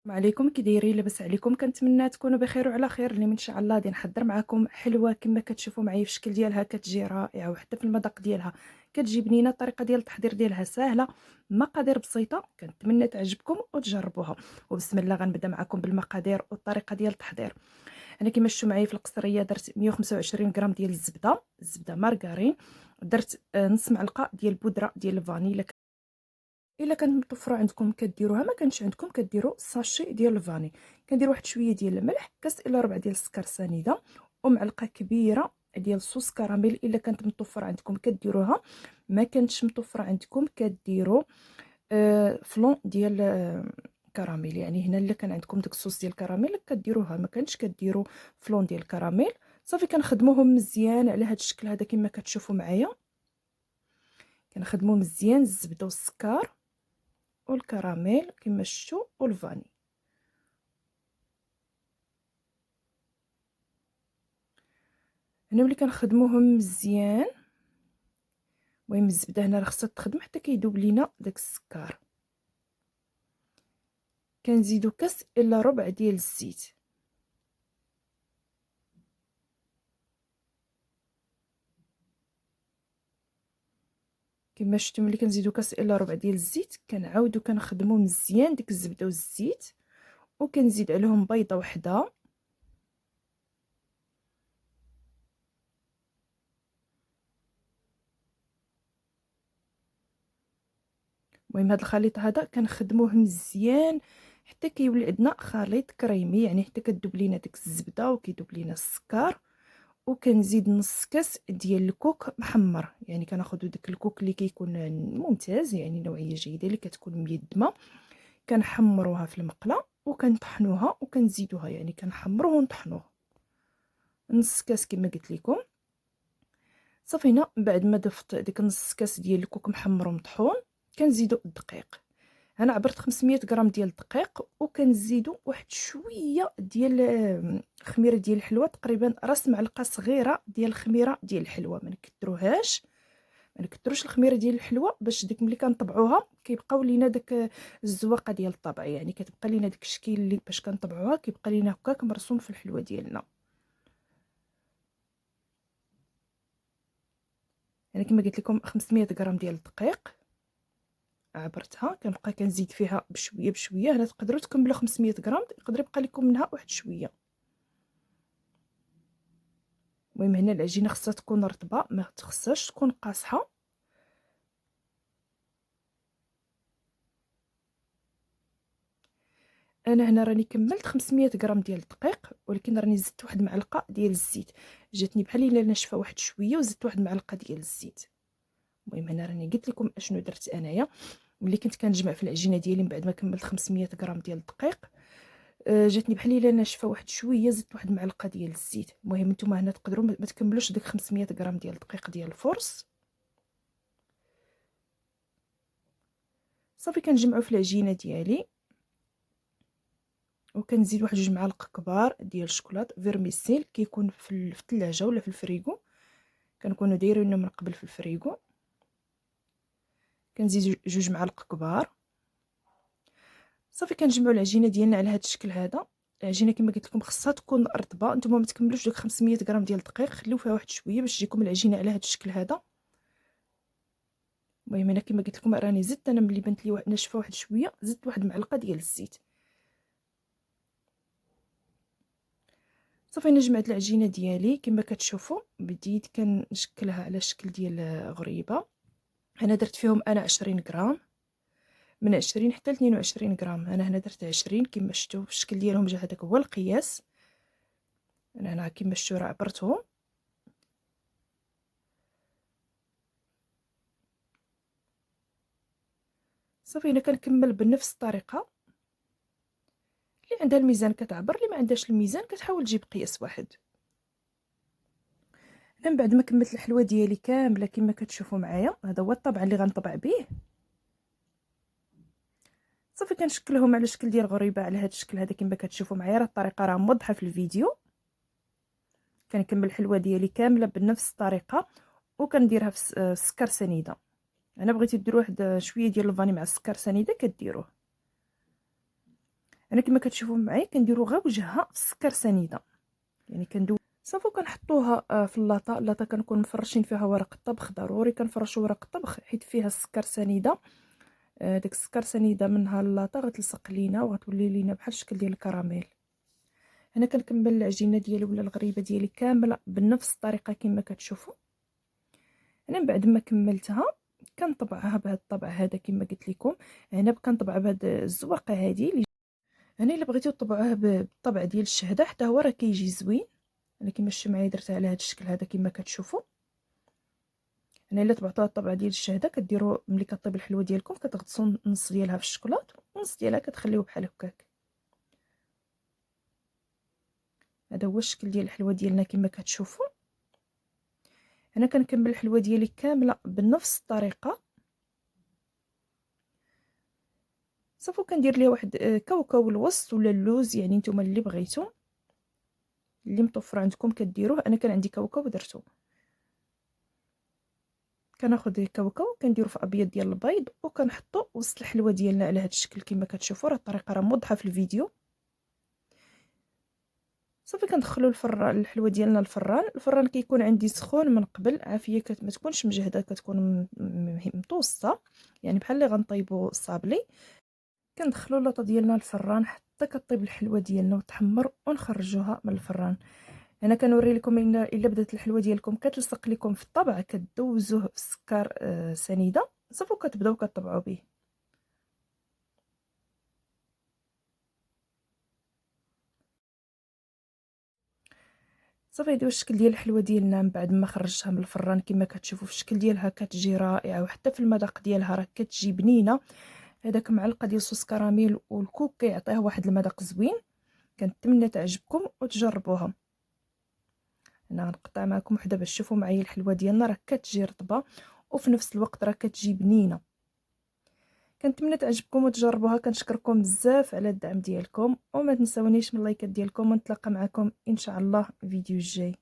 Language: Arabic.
السلام عليكم، كي دايرين؟ لاباس عليكم؟ كنتمنى تكونوا بخير وعلى خير. اليوم ان شاء الله غادي نحضر معكم حلوه كما كتشوفوا معايا في الشكل ديالها، كتجي رائعه وحتى في المذاق ديالها كتجي بنينه. الطريقه ديال التحضير ديالها سهله، مقادير بسيطه، كنتمنى تعجبكم وتجربوها. وبسم الله غنبدا معكم بالمقادير والطريقه ديال التحضير. انا كما شفتوا معايا في القصريه درت 125 غرام ديال الزبده مارغرين. درت نص معلقه ديال البودره ديال الفانيلا. الا كانت متوفره عندكم كديروها، ما كانش عندكم كديروا ساشي ديال الفاني. كندير واحد شويه ديال الملح، كاس الا ربع ديال السكر سنيده، ومعلقه كبيره ديال صوص كراميل. الا كانت متوفره عندكم كديروها، ما كانتش متوفره عندكم كديروا فلون ديال كراميل. يعني هنا الا كان عندكم داك الصوص ديال الكراميل كديروها، ما كانش كديروا فلون ديال الكراميل. صافي كنخدموهم مزيان على هذا الشكل هذا كما كتشوفوا معايا. كنخدموا مزيان الزبده والسكر والكراميل كما شفتوا والفاني. هنا ملي كنخدموهم مزيان، المهم الزبده هنا راه خصها تخدم حتى كيذوب لينا داك السكر. كنزيدو كاس الا ربع ديال الزيت. كما شفتوا ملي كنزيدو كاس الا ربع ديال الزيت كنعاودو كنخدمو مزيان ديك الزبده والزيت، وكنزيد عليهم بيضه وحده. المهم هذا الخليط هذا كنخدموه مزيان حتى كيولي عندنا خليط كريمي، يعني حتى كتذوب لينا ديك الزبده وكيذوب لينا السكر. وكنزيد نص كاس ديال الكوك محمر، يعني كناخذ داك الكوك اللي كيكون ممتاز، يعني نوعيه جيده اللي كتكون ميدمه. كنحمروها في المقله وكنطحنوها وكنزيدوها، يعني كنحمروه ونطحنوه نص كاس كما قلت لكم. صافي هنا بعد ما ضفت ديك نص كاس ديال الكوك محمر ومطحون كنزيدو الدقيق. انا عبرت 500 غرام ديال الدقيق، وكنزيدو واحد شويه ديال خميره ديال الحلوه، تقريبا راس معلقه صغيره ديال الخميره ديال الحلوه. ما نكثروهاش، ما نكثروش الخميره ديال الحلوه باش ديك ملي كنطبعوها كيبقاو لينا داك الزواقه ديال الطبع، يعني كتبقى لينا داك الشكل اللي باش كنطبعوها كيبقى لينا هكاك مرسوم في الحلوه ديالنا. يعني كما قلت لكم 500 غرام ديال الدقيق عبرتها، كنبقى كنزيد فيها بشويه بشويه. هنا تقدروا تكملوا 500 غرام، يقدر يبقى لكم منها واحد شويه. المهم هنا العجينه خصها تكون رطبه، ما خصهاش تكون قاصحه. انا هنا راني كملت 500 غرام ديال الدقيق، ولكن راني زدت واحد المعلقه ديال الزيت. جاتني بحال الا ناشفه واحد شويه وزدت واحد المعلقه ديال الزيت. المهم هنا راني قلت لكم اشنو درت انايا. ملي كنت كنجمع في العجينه ديالي من بعد ما كملت 500 غرام ديال الدقيق، جاتني بحال الا ناشفه واحد شويه، زدت واحد المعلقه ديال الزيت. المهم نتوما هنا تقدروا ما تكملوش ديك 500 غرام ديال الدقيق ديال الفرص. صافي كنجمعوا في العجينه ديالي، وكنزيد واحد جوج معالق كبار ديال الشوكولاط فيرميسيل، كيكون في الثلاجه ولا في الفريغو، كنكونوا دايرينه من قبل في الفريغو. كنزيد جوج معالق كبار. صافي كنجمعوا العجينه ديالنا على هذا الشكل هذا. العجينه كما قلت لكم خصها تكون رطبه، نتوما ما تكملوش ديك 500 غرام ديال الدقيق، خليو فيها واحد شويه باش تجيكم العجينه على هذا الشكل هذا. المهم انا كما قلت لكم راني زدت، انا ملي بانت لي ناشفه واحد شويه زدت واحد المعلقه ديال الزيت. صافي انا جمعت العجينه ديالي كما كتشوفوا، بديت كنشكلها على شكل ديال غريبه. انا درت فيهم انا 20 غرام، من 20 حتى ل 22 غرام. انا هنا درت 20 كما شفتوا في الشكل ديالهم، جا هذاك هو القياس. انا هنا كما شفتوا راه عبرتهم. صافي انا كنكمل بنفس الطريقه. اللي عندها الميزان كتعبر، اللي ما عندهاش الميزان كتحاول تجيب قياس واحد. من بعد ما كملت الحلوه ديالي كامله كما كتشوفوا معايا، هذا هو الطبع اللي غنطبع به. صافي كنشكلهم على شكل ديال غريبه على هذا الشكل هذا كما كتشوفوا معايا. راه الطريقه راه موضحه في الفيديو. كنكمل الحلوه ديالي كامله بنفس الطريقه، وكنديرها في السكر سنيده. انا بغيتي ديروا واحد شويه ديال الفاني مع السكر سنيده كديروه. انا كما كتشوفوا معايا كنديروا غير وجهها في السكر سنيده، يعني كندوز صافي كنحطوها في اللاطه كنكون مفرشين فيها ورق الطبخ. ضروري كنفرشوا ورق الطبخ حيت فيها السكر سنيده. داك السكر سنيده منها اللاطه غتلصق لينا وغتولي لينا بحال الشكل ديال الكراميل. هنا كنكمل العجينه ديالي ولا الغريبه ديالي كامله بنفس الطريقه كما كتشوفوا. انا من بعد ما كملتها كنطبعها بهذا الطبع هذا كما قلت لكم. هنا كنطبع بهذا الزواقه هذه. هنا الا بغيتو تطبعوه بالطبع ديال الشهده حتى هو راه كيجي زوين. انا كما شفتوا معايا درتها على هذا الشكل هذا كما كتشوفوا. انا الا طبعتوها الطبعه ديال الشهده كديروا ملي كطيب الحلوه ديالكم كتغطسوا نص ديالها في الشكلاط ونص ديالها كتخليوه بحال هكاك. هذا هو الشكل ديال الحلوه ديالنا كما كتشوفوا. انا كنكمل الحلوه ديالي كامله بنفس الطريقه. صافي كندير ليها واحد كاوكاو الوسط ولا اللوز، يعني نتوما اللي بغيتو اللي متوفر عندكم كديروه. انا كان عندي كاوكاو درتو. كناخذ الكاوكاو كنديرو في ابيض ديال البيض وكنحطو وسط الحلوه ديالنا على هذا الشكل كما كتشوفوا. راه الطريقه راه موضحه في الفيديو. صافي كندخلوا الحلوه ديالنا الفران كيكون عندي سخون من قبل، عافيه ما تكونش مجهده، كتكون متوسطه يعني بحال اللي غنطيبوا الصابلي. كندخلوا اللاطه ديالنا الفران حتى كطيب الحلوه ديالنا وتحمر ونخرجوها من الفران. انا كنوري لكم الا بدات الحلوه ديالكم كتلصق لكم في الطبع كدوزوه في السكر سنيده صافي كتبداو كطبعوا به. صافي هذا هو الشكل ديال الحلوه ديالنا من بعد ما خرجتها من الفران. كما كتشوفوا في الشكل ديالها كتجي رائعه وحتى في المذاق ديالها راه كتجي بنينه. هذاك معلقه ديال صوص كراميل والكوك كيعطيها واحد المذاق زوين. كنتمنى تعجبكم وتجربوها. انا غنقطع معكم وحده باش تشوفوا معايا الحلوه ديالنا راه كتجي رطبه وفي نفس الوقت راه كتجي بنينه. كنتمنى تعجبكم وتجربوها. كنشكركم بزاف على الدعم ديالكم وما تنسونيش من اللايكات ديالكم، ونتلاقى معكم ان شاء الله في فيديو الجاي.